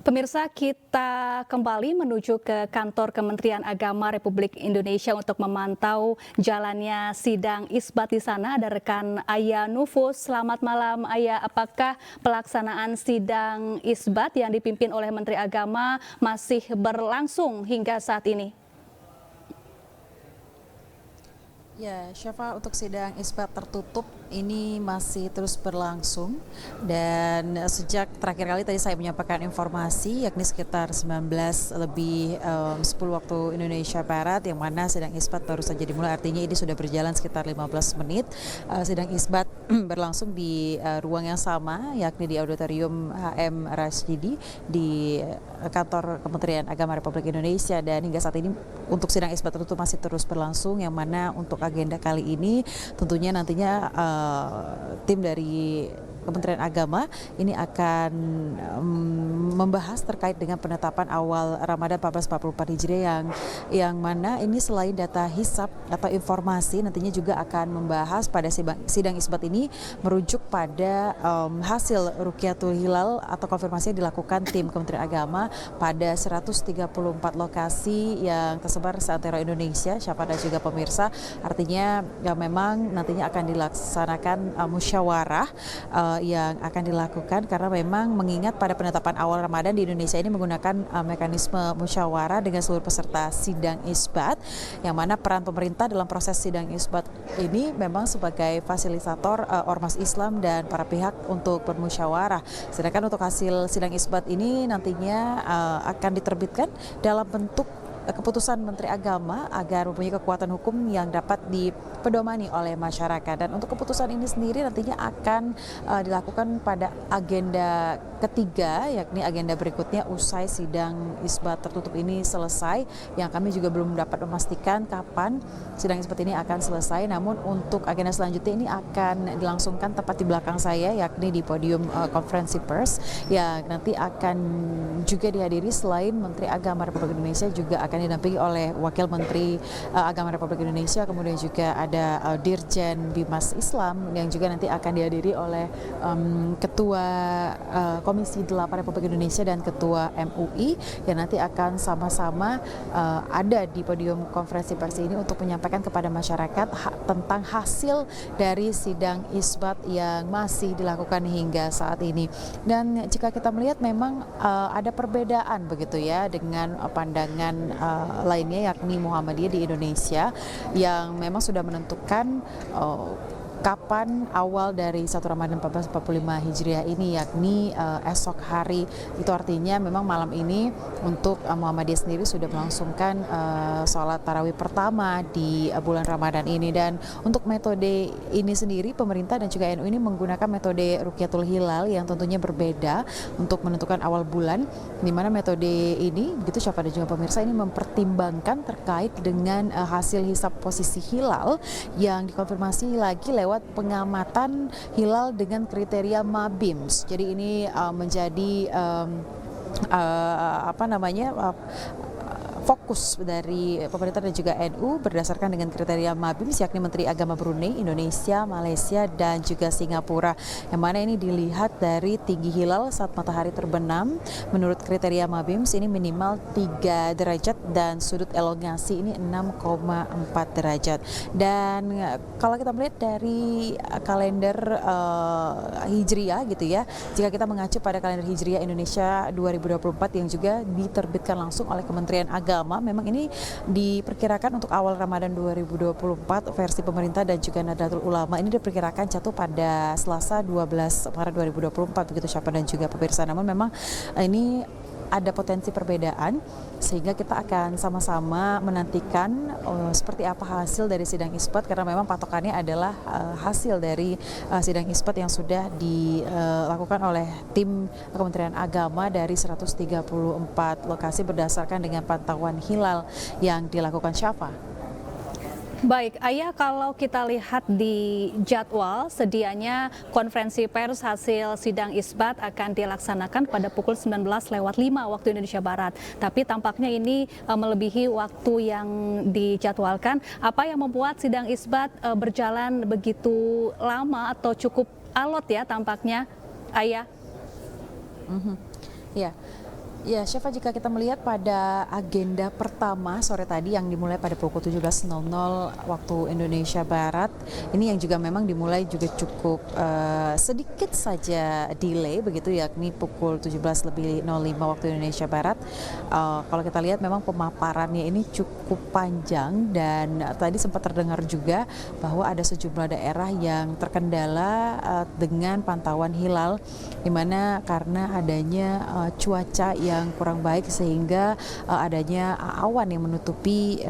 Pemirsa, kita kembali menuju ke kantor Kementerian Agama Republik Indonesia untuk memantau jalannya sidang isbat di sana. Ada rekan Aya Nufus. Selamat malam, Aya. Apakah pelaksanaan sidang isbat yang dipimpin oleh Menteri Agama masih berlangsung hingga saat ini? Ya, Syafa, untuk sidang isbat tertutup ini masih terus berlangsung dan sejak terakhir kali tadi saya menyampaikan informasi yakni sekitar 19:10 waktu Indonesia Barat yang mana sidang isbat baru saja dimulai, artinya ini sudah berjalan sekitar 15 menit. Sidang isbat berlangsung di ruang yang sama yakni di Auditorium HM Rasjidi di kantor Kementerian Agama Republik Indonesia, dan hingga saat ini untuk sidang isbat tertutup masih terus berlangsung, yang mana untuk agenda kali ini tentunya nantinya tim dari Kementerian Agama ini akan membahas terkait dengan penetapan awal Ramadan 1444 Hijriah yang mana ini selain data hisab atau informasi, nantinya juga akan membahas pada sidang isbat ini merujuk pada hasil Rukyatul Hilal atau konfirmasi yang dilakukan tim Kementerian Agama pada 134 lokasi yang tersebar seantero Indonesia, Syafa dan juga pemirsa. Artinya ya memang nantinya akan dilaksanakan musyawarah yang akan dilakukan karena memang mengingat pada penetapan awal Ramadan di Indonesia ini menggunakan mekanisme musyawarah dengan seluruh peserta sidang isbat, yang mana peran pemerintah dalam proses sidang isbat ini memang sebagai fasilitator ormas Islam dan para pihak untuk bermusyawarah. Sedangkan untuk hasil sidang isbat ini nantinya akan diterbitkan dalam bentuk keputusan Menteri Agama agar mempunyai kekuatan hukum yang dapat dipedomani oleh masyarakat. Dan untuk keputusan ini sendiri nantinya akan dilakukan pada agenda ketiga, yakni agenda berikutnya usai sidang isbat tertutup ini selesai, yang kami juga belum dapat memastikan kapan sidang isbat ini akan selesai. Namun untuk agenda selanjutnya ini akan dilangsungkan tepat di belakang saya, yakni di podium konferensi pers, yang nanti akan juga dihadiri selain Menteri Agama Republik Indonesia juga akan didampingi oleh Wakil Menteri Agama Republik Indonesia, kemudian juga ada Dirjen Bimas Islam yang juga nanti akan dihadiri oleh Ketua Komisi 8 Republik Indonesia dan Ketua MUI, yang nanti akan sama-sama ada di podium konferensi pers ini untuk menyampaikan kepada masyarakat tentang hasil dari sidang isbat yang masih dilakukan hingga saat ini. Dan jika kita melihat memang ada perbedaan begitu ya dengan pandangan lainnya, yakni Muhammadiyah di Indonesia yang memang sudah menentukan kapan awal dari 1 Ramadan 1445 Hijriah ini, yakni esok hari. Itu artinya memang malam ini untuk Muhammadiyah sendiri sudah melangsungkan sholat tarawih pertama di bulan Ramadan ini. Dan untuk metode ini sendiri pemerintah dan juga NU ini menggunakan metode Rukyatul Hilal yang tentunya berbeda untuk menentukan awal bulan, di mana metode ini begitu Syafa dan juga pemirsa ini mempertimbangkan terkait dengan hasil hisab posisi hilal yang dikonfirmasi lagi lewat pengamatan hilal dengan kriteria MABIMS. Jadi ini menjadi fokus dari pemerintah dan juga NU berdasarkan dengan kriteria MABIMS, yakni Menteri Agama Brunei, Indonesia, Malaysia, dan juga Singapura. Yang mana ini dilihat dari tinggi hilal saat matahari terbenam. Menurut kriteria MABIMS ini minimal 3 derajat dan sudut elongasi ini 6,4 derajat. Dan kalau kita melihat dari kalender Hijriah gitu ya, jika kita mengacu pada kalender Hijriah Indonesia 2024 yang juga diterbitkan langsung oleh Kementerian Agama, memang ini diperkirakan untuk awal Ramadan 2024 versi pemerintah dan juga Nahdlatul Ulama ini diperkirakan jatuh pada Selasa 12 Maret 2024 begitu Syafa dan juga pemirsa. Namun memang ini ada potensi perbedaan, sehingga kita akan sama-sama menantikan seperti apa hasil dari sidang isbat, karena memang patokannya adalah hasil dari sidang isbat yang sudah dilakukan oleh tim Kementerian Agama dari 134 lokasi berdasarkan dengan pantauan hilal yang dilakukan, Syafa. Baik, Ayah, kalau kita lihat di jadwal, sedianya konferensi pers hasil sidang isbat akan dilaksanakan pada pukul 19:05 waktu Indonesia Barat. Tapi tampaknya ini melebihi waktu yang dijadwalkan. Apa yang membuat sidang isbat berjalan begitu lama atau cukup alot ya tampaknya, Ayah? Ya. Ya, Syafa, jika kita melihat pada agenda pertama sore tadi yang dimulai pada pukul 17.00 waktu Indonesia Barat, ini yang juga memang dimulai juga cukup sedikit saja delay begitu, yakni pukul 17.05 waktu Indonesia Barat. Kalau kita lihat memang pemaparannya ini cukup panjang dan tadi sempat terdengar juga bahwa ada sejumlah daerah yang terkendala dengan pantauan hilal, di mana karena adanya cuaca yang kurang baik sehingga adanya awan yang menutupi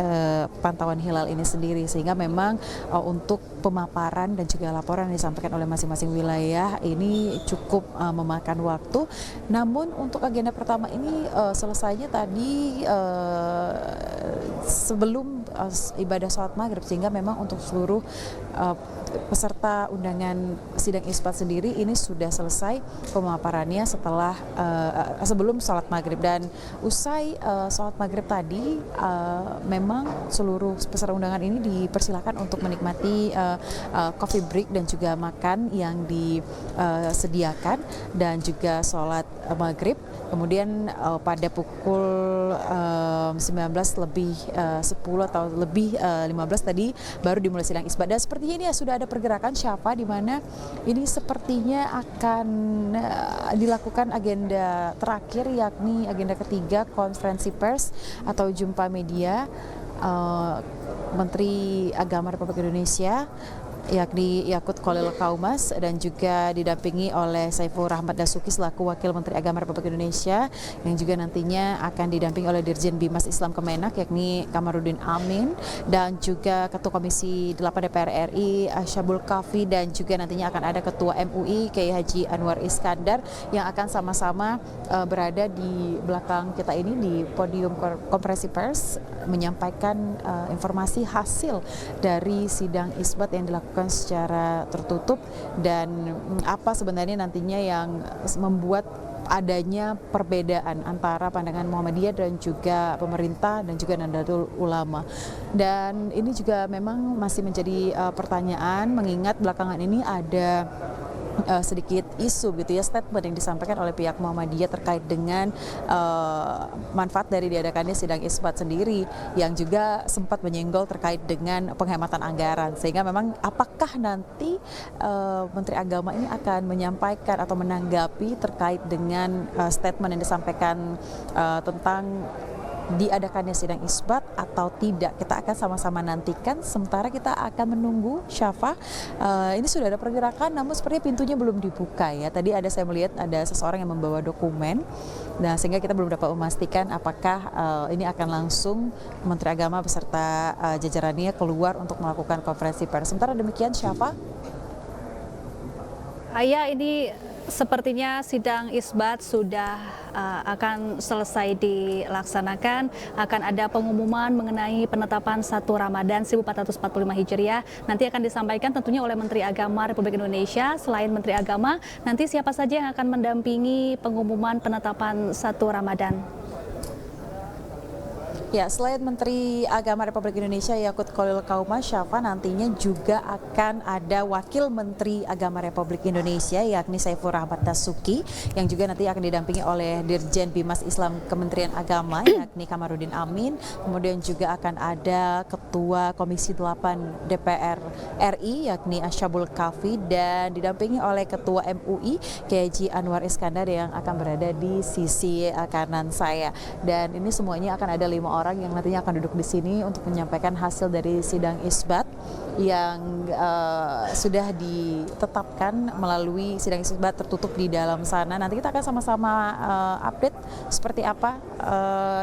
pantauan hilal ini sendiri, sehingga memang untuk pemaparan dan juga laporan yang disampaikan oleh masing-masing wilayah ini cukup memakan waktu. Namun untuk agenda pertama ini selesainya tadi sebelum ibadah sholat maghrib, sehingga memang untuk seluruh peserta undangan sidang isbat sendiri ini sudah selesai pemaparannya setelah sebelum sholat maghrib. Dan usai sholat maghrib tadi memang seluruh peserta undangan ini dipersilakan untuk menikmati coffee break dan juga makan yang disediakan dan juga sholat maghrib. Kemudian pada pukul 19:10 atau lebih 15 tadi baru dimulai sidang isbat. Dan sepertinya ini sudah ada pergerakan, Syafa, di mana ini sepertinya akan dilakukan agenda terakhir, yakni agenda ketiga, konferensi pers atau jumpa media Menteri Agama Republik Indonesia, yakni Yakut Khalil Qaumas, dan juga didampingi oleh Saiful Rahmat Dasuki selaku Wakil Menteri Agama Republik Indonesia, yang juga nantinya akan didampingi oleh Dirjen Bimas Islam Kemenak yakni Kamarudin Amin, dan juga Ketua Komisi 8 DPR RI Syabul Kafi, dan juga nantinya akan ada Ketua MUI Kiai Haji Anwar Iskandar yang akan sama-sama berada di belakang kita ini di podium konferensi pers menyampaikan informasi hasil dari sidang isbat yang dilakukan secara tertutup dan apa sebenarnya nantinya yang membuat adanya perbedaan antara pandangan Muhammadiyah dan juga pemerintah dan juga Nahdlatul Ulama. Dan ini juga memang masih menjadi pertanyaan, mengingat belakangan ini ada sedikit isu gitu ya, statement yang disampaikan oleh pihak Muhammadiyah terkait dengan manfaat dari diadakannya sidang isbat sendiri, yang juga sempat menyenggol terkait dengan penghematan anggaran, sehingga memang apakah nanti Menteri Agama ini akan menyampaikan atau menanggapi terkait dengan statement yang disampaikan tentang diadakannya sidang isbat atau tidak. Kita akan sama-sama nantikan, sementara kita akan menunggu, Syafa. Ini sudah ada pergerakan, namun sepertinya pintunya belum dibuka ya. Tadi saya melihat ada seseorang yang membawa dokumen, nah sehingga kita belum dapat memastikan apakah ini akan langsung Menteri Agama beserta jajarannya keluar untuk melakukan konferensi pers. Sementara demikian, Syafa. Ayah, ini sepertinya sidang isbat sudah akan selesai dilaksanakan. Akan ada pengumuman mengenai penetapan 1 Ramadan 1445 Hijriah. Nanti akan disampaikan tentunya oleh Menteri Agama Republik Indonesia. Selain Menteri Agama, nanti siapa saja yang akan mendampingi pengumuman penetapan 1 Ramadan? Ya, selain Menteri Agama Republik Indonesia Yakut Khalil Qaumas, Syafa, nantinya juga akan ada Wakil Menteri Agama Republik Indonesia yakni Saiful Rahmat Dasuki, yang juga nanti akan didampingi oleh Dirjen Bimas Islam Kementerian Agama yakni Kamarudin Amin. Kemudian juga akan ada Ketua Komisi 8 DPR RI yakni Syabul Kafi, dan didampingi oleh Ketua MUI Kiai Haji Anwar Iskandar yang akan berada di sisi kanan saya. Dan ini semuanya akan ada 5 orang yang nantinya akan duduk di sini untuk menyampaikan hasil dari sidang isbat yang sudah ditetapkan melalui sidang isbat tertutup di dalam sana. Nanti kita akan sama-sama update seperti apa,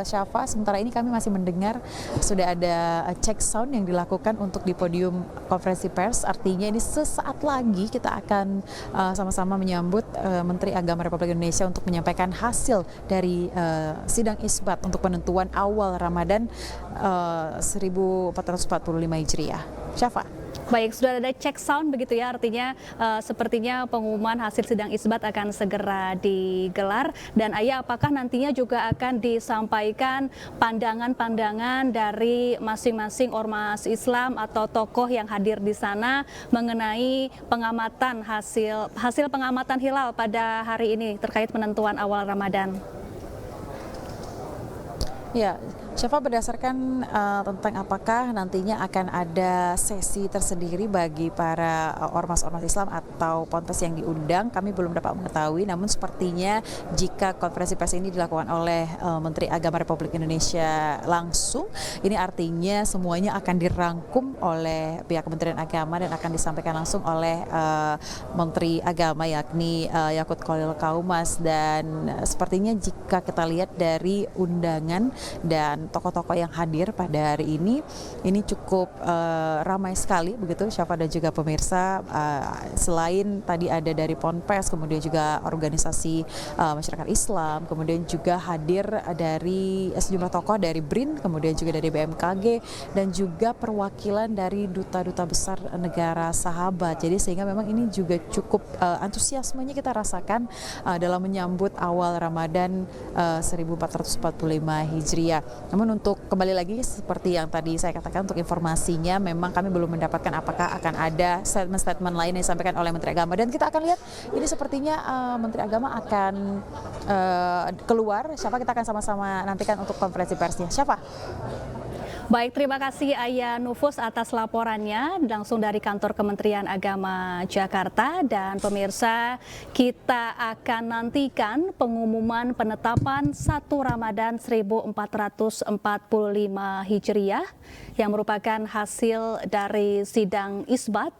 Syafa. Sementara ini kami masih mendengar sudah ada check sound yang dilakukan untuk di podium konferensi pers. Artinya ini sesaat lagi kita akan sama-sama menyambut Menteri Agama Republik Indonesia untuk menyampaikan hasil dari sidang isbat untuk penentuan awal Ramadan 1445 Hijriah. Syafa. Baik, sudah ada cek sound begitu ya, artinya sepertinya pengumuman hasil sidang isbat akan segera digelar. Dan Ayah, apakah nantinya juga akan disampaikan pandangan-pandangan dari masing-masing ormas Islam atau tokoh yang hadir di sana mengenai pengamatan hasil pengamatan hilal pada hari ini terkait penentuan awal Ramadan? Ya, Syafa, berdasarkan tentang apakah nantinya akan ada sesi tersendiri bagi para ormas-ormas Islam atau ponpes yang diundang, kami belum dapat mengetahui. Namun sepertinya jika konferensi pers ini dilakukan oleh Menteri Agama Republik Indonesia langsung, ini artinya semuanya akan dirangkum oleh pihak Kementerian Agama dan akan disampaikan langsung oleh Menteri Agama, yakni Yakut Khalil Kaumas. Dan sepertinya jika kita lihat dari undangan dan tokoh-tokoh yang hadir pada hari ini cukup ramai sekali begitu, Syafa dan juga pemirsa. Selain tadi ada dari Ponpes, kemudian juga organisasi masyarakat Islam, kemudian juga hadir dari sejumlah tokoh dari BRIN, kemudian juga dari BMKG dan juga perwakilan dari duta-duta besar negara sahabat. Jadi sehingga memang ini juga cukup antusiasmenya kita rasakan dalam menyambut awal Ramadan 1445 Hijriah. Namun untuk kembali lagi seperti yang tadi saya katakan, untuk informasinya memang kami belum mendapatkan apakah akan ada statement-statement lain yang disampaikan oleh Menteri Agama, dan kita akan lihat ini sepertinya Menteri Agama akan keluar. Syafa, kita akan sama-sama nantikan untuk konferensi persnya. Syafa. Baik, terima kasih Ayah Nufus atas laporannya langsung dari kantor Kementerian Agama Jakarta. Dan pemirsa, kita akan nantikan pengumuman penetapan 1 Ramadan 1445 Hijriah yang merupakan hasil dari sidang isbat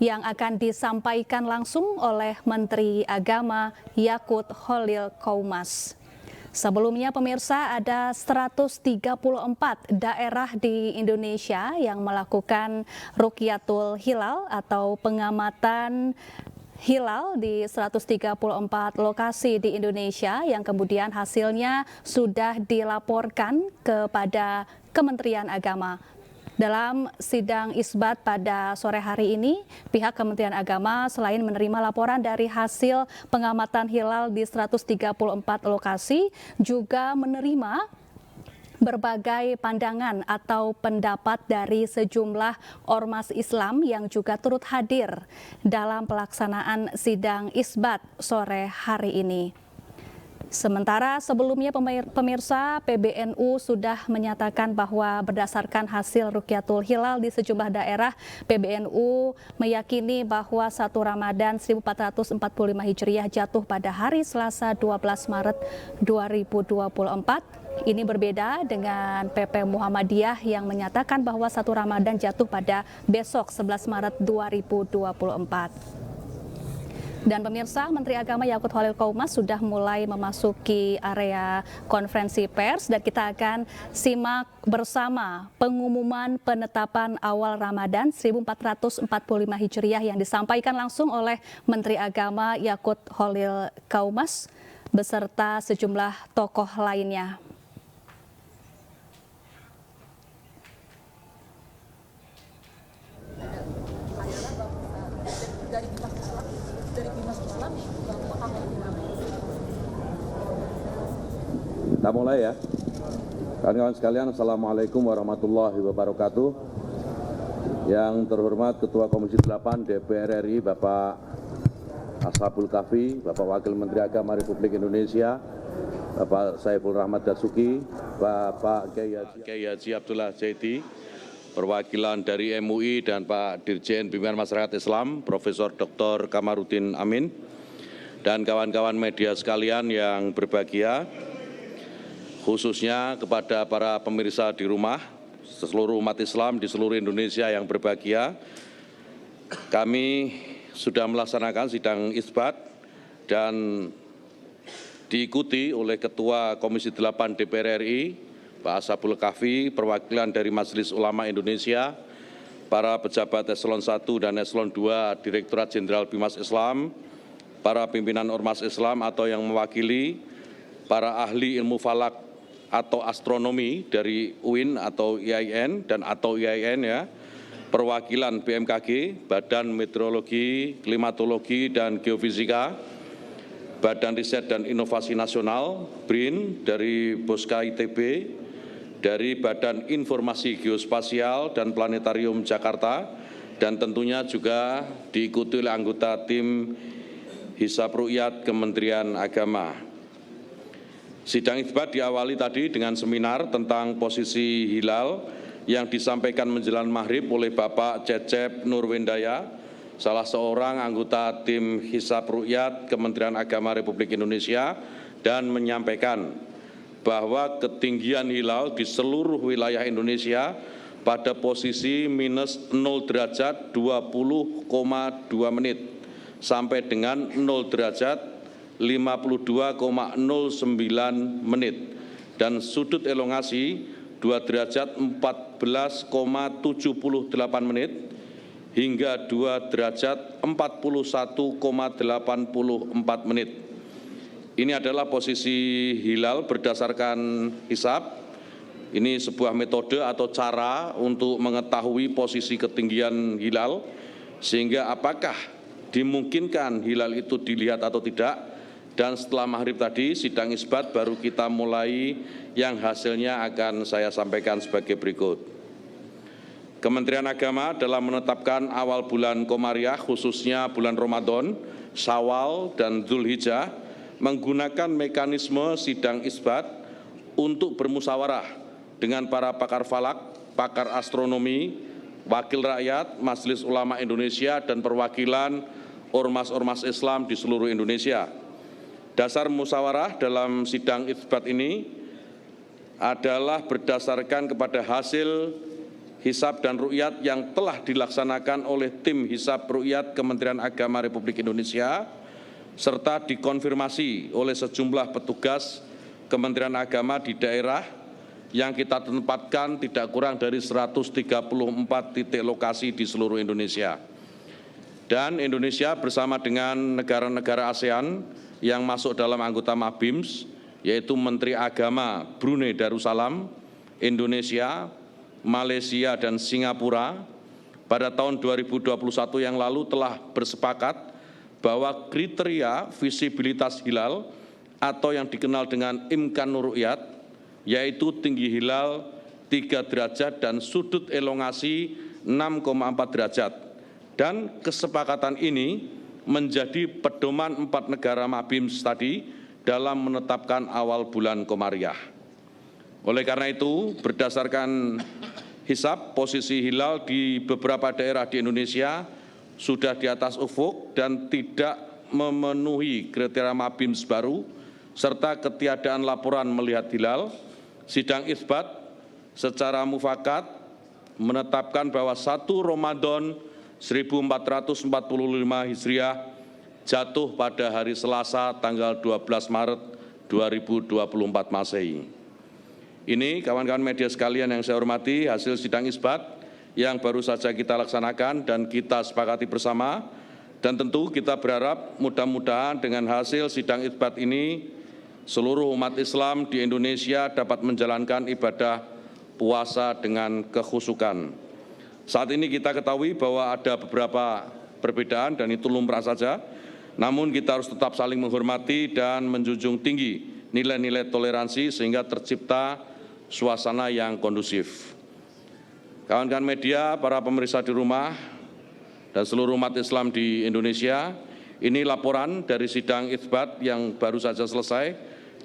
yang akan disampaikan langsung oleh Menteri Agama Yakut Khalil Kaumas. Sebelumnya pemirsa, ada 134 daerah di Indonesia yang melakukan Rukyatul Hilal atau pengamatan hilal di 134 lokasi di Indonesia yang kemudian hasilnya sudah dilaporkan kepada Kementerian Agama. Dalam sidang isbat pada sore hari ini, pihak Kementerian Agama selain menerima laporan dari hasil pengamatan hilal di 134 lokasi, juga menerima berbagai pandangan atau pendapat dari sejumlah ormas Islam yang juga turut hadir dalam pelaksanaan sidang isbat sore hari ini. Sementara sebelumnya pemirsa, PBNU sudah menyatakan bahwa berdasarkan hasil Rukyatul Hilal di sejumlah daerah, PBNU meyakini bahwa 1 Ramadan 1445 Hijriah jatuh pada hari Selasa 12 Maret 2024. Ini berbeda dengan PP Muhammadiyah yang menyatakan bahwa 1 Ramadan jatuh pada besok 11 Maret 2024. Dan pemirsa, Menteri Agama Yakut Khalil Kaumas sudah mulai memasuki area konferensi pers dan kita akan simak bersama pengumuman penetapan awal Ramadan 1445 Hijriah yang disampaikan langsung oleh Menteri Agama Yakut Khalil Kaumas beserta sejumlah tokoh lainnya. Kita mulai ya. Kawan-kawan sekalian, Assalamualaikum warahmatullahi wabarakatuh. Yang terhormat Ketua Komisi 8 DPR RI, Bapak Ashabul Kahfi, Bapak Wakil Menteri Agama Republik Indonesia, Bapak Saiful Rahmat Dasuki, Bapak Kiai Haji Abdullah Zaidi, perwakilan dari MUI dan Pak Dirjen Bimbingan Masyarakat Islam, Profesor Dr. Kamarudin Amin, dan kawan-kawan media sekalian yang berbahagia, khususnya kepada para pemirsa di rumah, seluruh umat Islam di seluruh Indonesia yang berbahagia. Kami sudah melaksanakan sidang isbat dan diikuti oleh Ketua Komisi 8 DPR RI, Pak Ashabul Kahfi, perwakilan dari Majelis Ulama Indonesia, para pejabat Eselon 1 dan Eselon 2 Direktorat Jenderal Bimas Islam, para pimpinan Ormas Islam atau yang mewakili, para ahli ilmu falak atau astronomi dari UIN atau IAIN dan atau IAIN ya, perwakilan BMKG, Badan Meteorologi, Klimatologi dan Geofisika, Badan Riset dan Inovasi Nasional, BRIN, dari Boska ITB, dari Badan Informasi Geospasial dan Planetarium Jakarta, dan tentunya juga diikuti oleh anggota tim Hisab Ru'yat Kementerian Agama. Sidang isbat diawali tadi dengan seminar tentang posisi hilal yang disampaikan menjelang maghrib oleh Bapak Cecep Nurwendaya, salah seorang anggota tim Hisab Ru'yat Kementerian Agama Republik Indonesia, dan menyampaikan bahwa ketinggian hilal di seluruh wilayah Indonesia pada posisi minus 0 derajat 20,2 menit sampai dengan 0 derajat 52,09 menit dan sudut elongasi 2 derajat 14,78 menit hingga 2 derajat 41,84 menit. Ini adalah posisi hilal berdasarkan hisab. Ini sebuah metode atau cara untuk mengetahui posisi ketinggian hilal, sehingga apakah dimungkinkan hilal itu dilihat atau tidak. Dan setelah maghrib tadi, sidang isbat baru kita mulai yang hasilnya akan saya sampaikan sebagai berikut. Kementerian Agama dalam menetapkan awal bulan Komariah, khususnya bulan Ramadan, Syawal, dan Dzulhijjah, menggunakan mekanisme sidang isbat untuk bermusyawarah dengan para pakar falak, pakar astronomi, wakil rakyat, Majelis Ulama Indonesia, dan perwakilan ormas-ormas Islam di seluruh Indonesia. Dasar musyawarah dalam sidang isbat ini adalah berdasarkan kepada hasil hisab dan ru'yat yang telah dilaksanakan oleh tim hisab ru'yat Kementerian Agama Republik Indonesia, serta dikonfirmasi oleh sejumlah petugas Kementerian Agama di daerah yang kita tempatkan tidak kurang dari 134 titik lokasi di seluruh Indonesia. Dan Indonesia bersama dengan negara-negara ASEAN yang masuk dalam anggota MABIMS, yaitu Menteri Agama Brunei Darussalam, Indonesia, Malaysia, dan Singapura, pada tahun 2021 yang lalu telah bersepakat bahwa kriteria visibilitas hilal atau yang dikenal dengan imkanur ru'yat, yaitu tinggi hilal 3 derajat dan sudut elongasi 6,4 derajat. Dan kesepakatan ini menjadi pedoman 4 negara MABIMS tadi dalam menetapkan awal bulan Komariah. Oleh karena itu, berdasarkan hisab, posisi hilal di beberapa daerah di Indonesia sudah di atas ufuk dan tidak memenuhi kriteria MABIMS baru, serta ketiadaan laporan melihat hilal. Sidang isbat secara mufakat menetapkan bahwa 1 Ramadan 1445 Hijriah jatuh pada hari Selasa tanggal 12 Maret 2024 Masehi. Ini kawan-kawan media sekalian yang saya hormati, hasil sidang isbat yang baru saja kita laksanakan dan kita sepakati bersama, dan tentu kita berharap mudah-mudahan dengan hasil sidang isbat ini seluruh umat Islam di Indonesia dapat menjalankan ibadah puasa dengan kekhusyukan. Saat ini kita ketahui bahwa ada beberapa perbedaan dan itu lumrah saja, namun kita harus tetap saling menghormati dan menjunjung tinggi nilai-nilai toleransi sehingga tercipta suasana yang kondusif. Kawan-kawan media, para pemirsa di rumah, dan seluruh umat Islam di Indonesia, ini laporan dari sidang isbat yang baru saja selesai,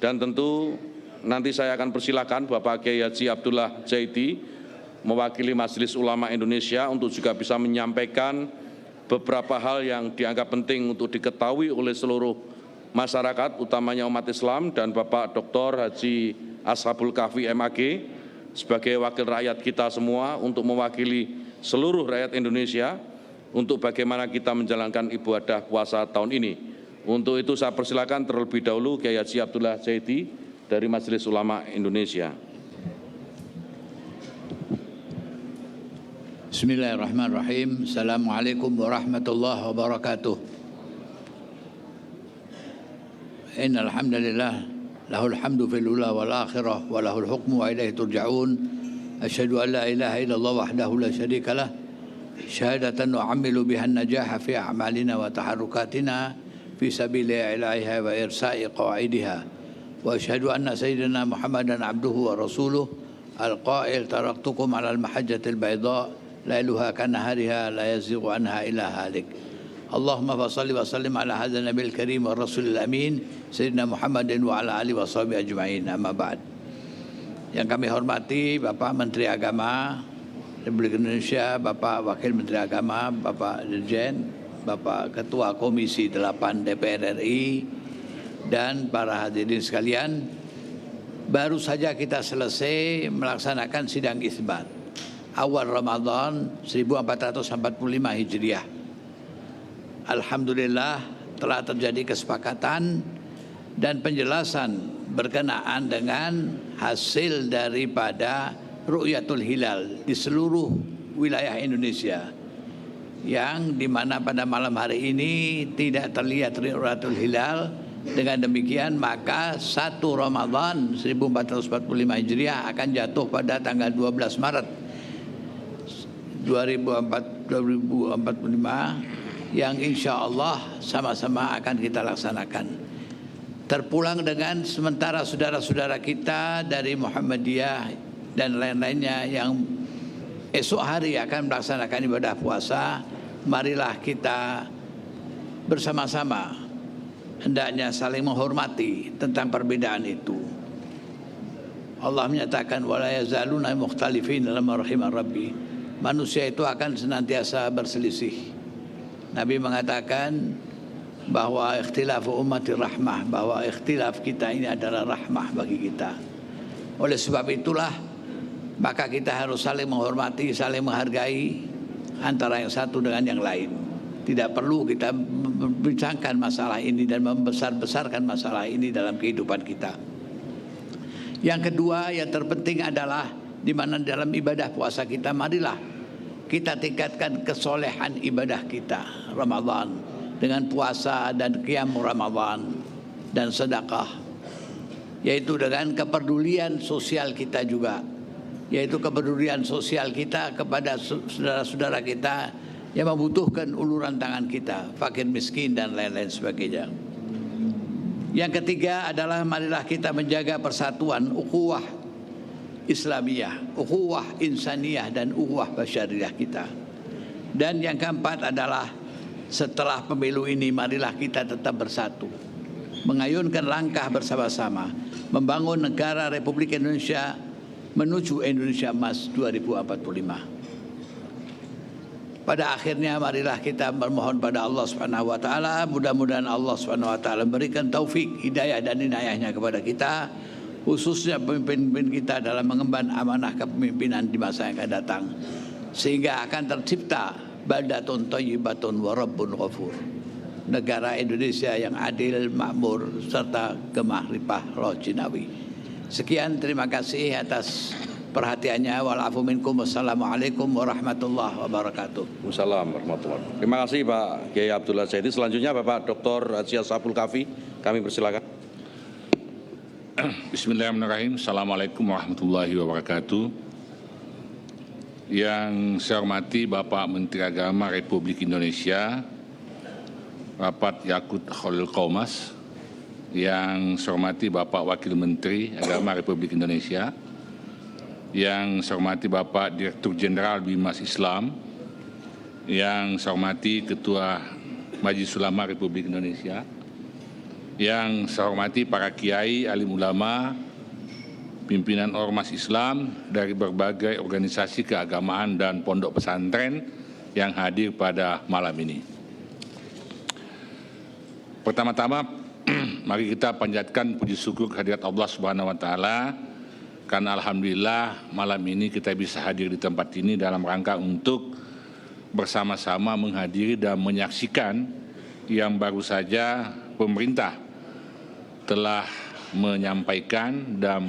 dan tentu nanti saya akan persilakan Bapak Kiai Haji Abdullah Jaidi mewakili Majelis Ulama Indonesia untuk juga bisa menyampaikan beberapa hal yang dianggap penting untuk diketahui oleh seluruh masyarakat, utamanya umat Islam, dan Bapak Dr. Haji Ashabul Kahfi MAG sebagai wakil rakyat kita semua untuk mewakili seluruh rakyat Indonesia untuk bagaimana kita menjalankan ibadah puasa tahun ini. Untuk itu saya persilakan terlebih dahulu Kiai Haji Abdullah Jaidi dari Majelis Ulama Indonesia. Bismillahirrahmanirrahim. Assalamualaikum warahmatullahi wabarakatuh. Innal hamdalillah lahul hamdu fil ula wal akhirah wa lahul hukmu wa ilaihi turja'un. Asyhadu an la ilaha illallah wahdahu la syarika lah. Syahadatan nu'ammilu biha an-najaha fi a'malina wa taharrukatina fi sabili ilahiha wa irsa'i qawaidiha. Wa asyhadu anna sayyidina Muhammadan abduhu wa rasuluh al-qail taraktukum ala al-mahajjatil bayda lailuha kanahariha la yazighu anha illa halik. Allahumma fassalli wa sallim ala hadzal nabiyil karim wa rasulil amin sayyidina Muhammadin wa ala alihi washabihi ajmain. Amma ba'd. Yang kami hormati Bapak Menteri Agama Republik Indonesia, Bapak Wakil Menteri Agama, Bapak Dirjen, Bapak Ketua Komisi 8 DPR RI, dan para hadirin sekalian, baru saja kita selesai melaksanakan sidang isbat awal Ramadan 1445 Hijriah. Alhamdulillah telah terjadi kesepakatan dan penjelasan berkenaan dengan hasil daripada Ru'yatul Hilal di seluruh wilayah Indonesia, yang dimana pada malam hari ini tidak terlihat Ru'yatul Hilal. Dengan demikian maka 1 Ramadan 1445 Hijriah akan jatuh pada tanggal 12 Maret 2045 yang insya Allah sama-sama akan kita laksanakan. Terpulang dengan sementara saudara-saudara kita dari Muhammadiyah dan lain-lainnya yang esok hari akan melaksanakan ibadah puasa, marilah kita bersama-sama hendaknya saling menghormati tentang perbedaan itu. Allah menyatakan wala yazaluna mukhtalifin dalam rahimah rabbi. Manusia itu akan senantiasa berselisih. Nabi mengatakan bahwa ikhtilafu ummati rahmah, bahwa ikhtilaf kita ini adalah rahmah bagi kita. Oleh sebab itulah maka kita harus saling menghormati, saling menghargai antara yang satu dengan yang lain. Tidak perlu kita membincangkan masalah ini dan membesar-besarkan masalah ini dalam kehidupan kita. Yang kedua yang terpenting adalah di mana dalam ibadah puasa kita, marilah kita tingkatkan kesolehan ibadah kita Ramadan dengan puasa dan qiyam Ramadan dan sedekah, yaitu dengan kepedulian sosial kita juga, yaitu kepedulian sosial kita kepada saudara-saudara kita yang membutuhkan uluran tangan kita, fakir miskin dan lain-lain sebagainya. Yang ketiga adalah marilah kita menjaga persatuan ukhuwah Islamiyah, ukhuwah insaniyah dan ukhuwah basyariyah kita. Dan yang keempat adalah setelah pemilu ini marilah kita tetap bersatu, mengayunkan langkah bersama-sama membangun negara Republik Indonesia menuju Indonesia Emas 2045. Pada akhirnya marilah kita bermohon pada Allah Subhanahu wa taala, mudah-mudahan Allah Subhanahu wa taala berikan taufik, hidayah dan inayahnya kepada kita, khususnya pemimpin kita dalam mengemban amanah kepemimpinan di masa yang akan datang, sehingga akan tercipta baldatun thayyibatun wa rabbun ghafur, negara Indonesia yang adil, makmur serta gemah ripah roh jinawi. Sekian, terima kasih atas perhatiannya. Walafu minkum. Wassalamualaikum warahmatullahi wabarakatuh. Waalaikumsalam warahmatullahi wabarakatuh. Terima kasih Pak Kiai Abdullah Zaidi. Selanjutnya Bapak Dr. Haji Ashabul Kafi, kami persilakan. Bismillahirrahmanirrahim. Assalamualaikum warahmatullahi wabarakatuh. Yang saya hormati Bapak Menteri Agama Republik Indonesia, Bapak Yakut Khalil Qomas. Yang saya hormati Bapak Wakil Menteri Agama Republik Indonesia, yang saya hormati Bapak Direktur Jenderal Bimas Islam, yang saya hormati Ketua Majelis Ulama Republik Indonesia, yang saya hormati para kiai, alim ulama, pimpinan ormas Islam dari berbagai organisasi keagamaan dan pondok pesantren yang hadir pada malam ini. Pertama-tama, mari kita panjatkan puji syukur kehadirat Allah Subhanahu wa taala, karena alhamdulillah malam ini kita bisa hadir di tempat ini dalam rangka untuk bersama-sama menghadiri dan menyaksikan yang baru saja pemerintah telah menyampaikan dan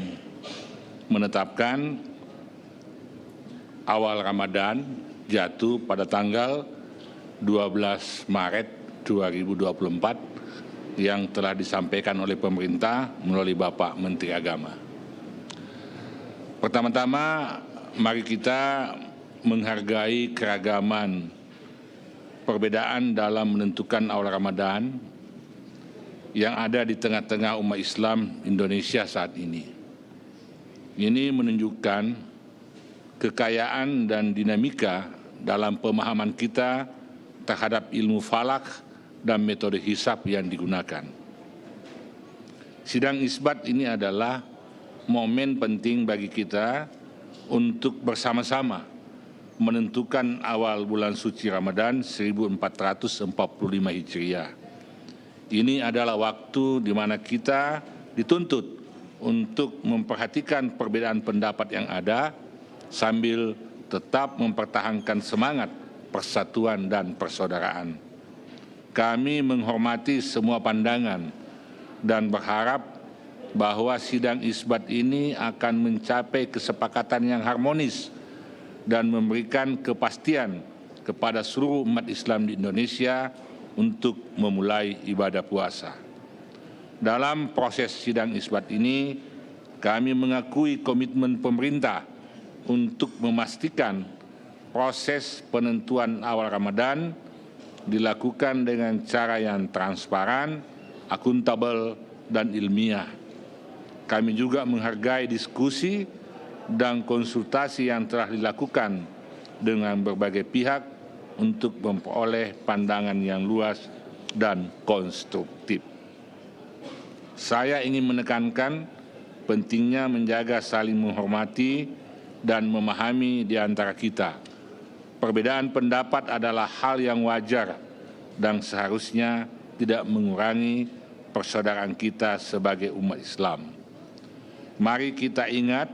menetapkan awal Ramadan jatuh pada tanggal 12 Maret 2024 yang telah disampaikan oleh pemerintah melalui Bapak Menteri Agama. Pertama-tama, mari kita menghargai keragaman perbedaan dalam menentukan awal Ramadan yang ada di tengah-tengah umat Islam Indonesia saat ini. Ini menunjukkan kekayaan dan dinamika dalam pemahaman kita terhadap ilmu falak dan metode hisab yang digunakan. Sidang isbat ini adalah momen penting bagi kita untuk bersama-sama menentukan awal bulan suci Ramadan 1445 Hijriah. Ini adalah waktu di mana kita dituntut untuk memperhatikan perbedaan pendapat yang ada sambil tetap mempertahankan semangat persatuan dan persaudaraan. Kami menghormati semua pandangan dan berharap bahwa sidang isbat ini akan mencapai kesepakatan yang harmonis dan memberikan kepastian kepada seluruh umat Islam di Indonesia untuk memulai ibadah puasa. Dalam proses sidang isbat ini, kami mengakui komitmen pemerintah untuk memastikan proses penentuan awal Ramadan dilakukan dengan cara yang transparan, akuntabel, dan ilmiah. Kami juga menghargai diskusi dan konsultasi yang telah dilakukan dengan berbagai pihak untuk memperoleh pandangan yang luas dan konstruktif. Saya ingin menekankan pentingnya menjaga saling menghormati dan memahami di antara kita. Perbedaan pendapat adalah hal yang wajar dan seharusnya tidak mengurangi persaudaraan kita sebagai umat Islam. Mari kita ingat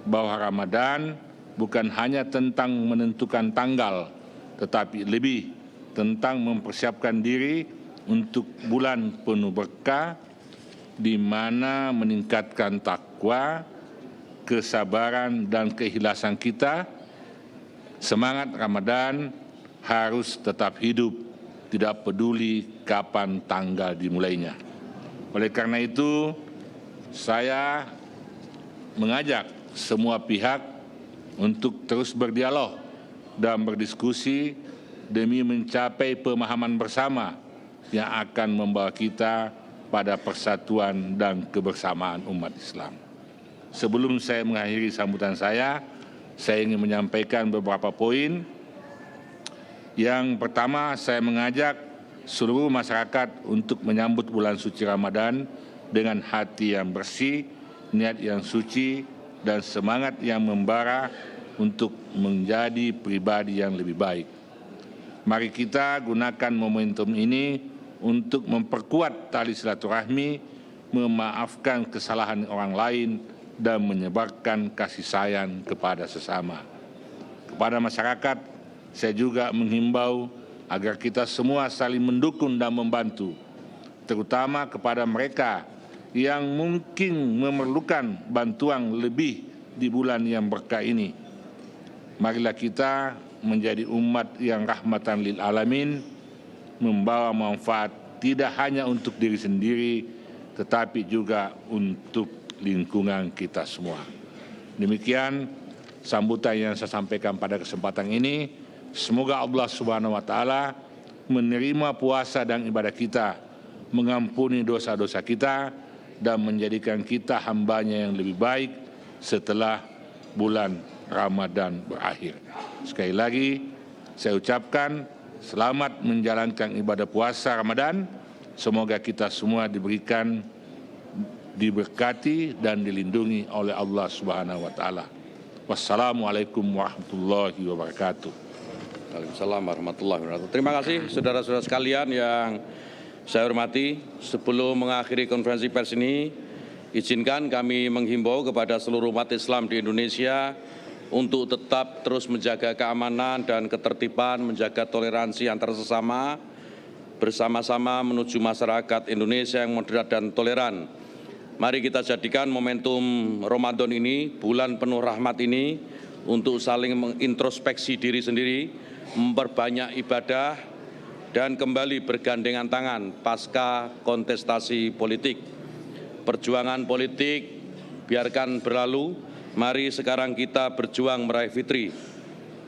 bahwa Ramadan bukan hanya tentang menentukan tanggal, tetapi lebih tentang mempersiapkan diri untuk bulan penuh berkah, di mana meningkatkan takwa, kesabaran, dan keikhlasan kita. Semangat Ramadan harus tetap hidup, tidak peduli kapan tanggal dimulainya. Oleh karena itu, saya mengajak semua pihak untuk terus berdialog dan berdiskusi demi mencapai pemahaman bersama yang akan membawa kita pada persatuan dan kebersamaan umat Islam. Sebelum saya mengakhiri sambutan saya ingin menyampaikan beberapa poin. Yang pertama, saya mengajak seluruh masyarakat untuk menyambut bulan suci Ramadan dengan hati yang bersih, niat yang suci, dan semangat yang membara untuk menjadi pribadi yang lebih baik. Mari kita gunakan momentum ini untuk memperkuat tali silaturahmi, memaafkan kesalahan orang lain, dan menyebarkan kasih sayang kepada sesama. Kepada masyarakat, saya juga menghimbau agar kita semua saling mendukung dan membantu, terutama kepada mereka yang mungkin memerlukan bantuan lebih di bulan yang berkah ini. Marilah kita menjadi umat yang rahmatan lil alamin, membawa manfaat tidak hanya untuk diri sendiri, tetapi juga untuk lingkungan kita semua. Demikian sambutan yang saya sampaikan pada kesempatan ini. Semoga Allah Subhanahu wa Ta'ala menerima puasa dan ibadah kita, mengampuni dosa-dosa kita, dan menjadikan kita hambanya yang lebih baik setelah bulan Ramadan berakhir. Sekali lagi saya ucapkan selamat menjalankan ibadah puasa Ramadan. Semoga kita semua diberkati dan dilindungi oleh Allah Subhanahu wa Ta'ala. Wassalamualaikum warahmatullahi wabarakatuh. Waalaikumsalam warahmatullahi wabarakatuh. Terima kasih saudara-saudara sekalian yang saya hormati. Sebelum mengakhiri konferensi pers ini, izinkan kami menghimbau kepada seluruh umat Islam di Indonesia untuk tetap terus menjaga keamanan dan ketertiban, menjaga toleransi antar sesama, bersama-sama menuju masyarakat Indonesia yang moderat dan toleran. Mari kita jadikan momentum Ramadan ini, bulan penuh rahmat ini, untuk saling mengintrospeksi diri sendiri, memperbanyak ibadah, dan kembali bergandengan tangan pasca kontestasi politik. Perjuangan politik biarkan berlalu, mari sekarang kita berjuang meraih fitri.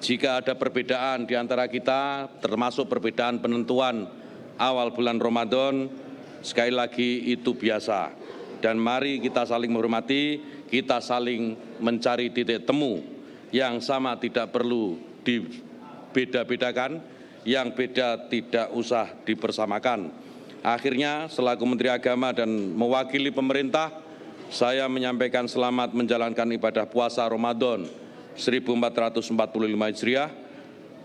Jika ada perbedaan di antara kita, termasuk perbedaan penentuan awal bulan Ramadan, sekali lagi itu biasa. Dan mari kita saling menghormati, kita saling mencari titik temu yang sama, tidak perlu dibeda-bedakan. yang beda tidak usah dipersamakan. Akhirnya, selaku Menteri Agama dan mewakili pemerintah, saya menyampaikan selamat menjalankan ibadah puasa Ramadan 1445 Hijriah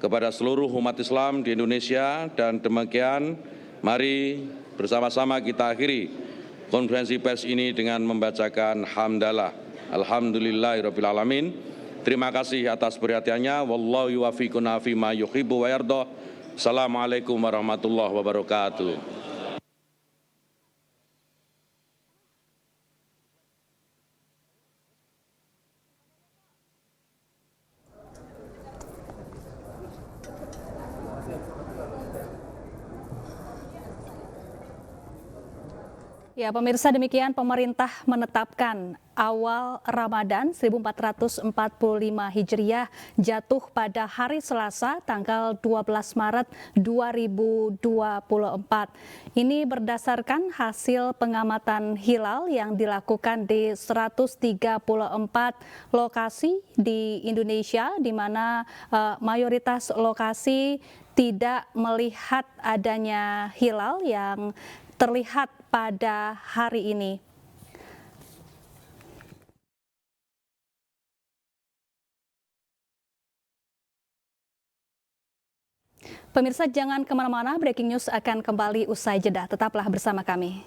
kepada seluruh umat Islam di Indonesia, dan demikian mari bersama-sama kita akhiri konferensi pers ini dengan membacakan hamdalah. Alhamdulillahirabbil alamin. Terima kasih atas perhatiannya. Wallahu yuwaffiquna fima yuhibbu wa yarda. Assalamualaikum warahmatullahi wabarakatuh. Ya, pemirsa, demikian pemerintah menetapkan awal Ramadan 1445 Hijriah jatuh pada hari Selasa tanggal 12 Maret 2024. Ini berdasarkan hasil pengamatan hilal yang dilakukan di 134 lokasi di Indonesia, di mana mayoritas lokasi tidak melihat adanya hilal yang terlihat pada hari ini. Pemirsa, jangan kemana-mana, breaking news akan kembali usai jeda. Tetaplah bersama kami.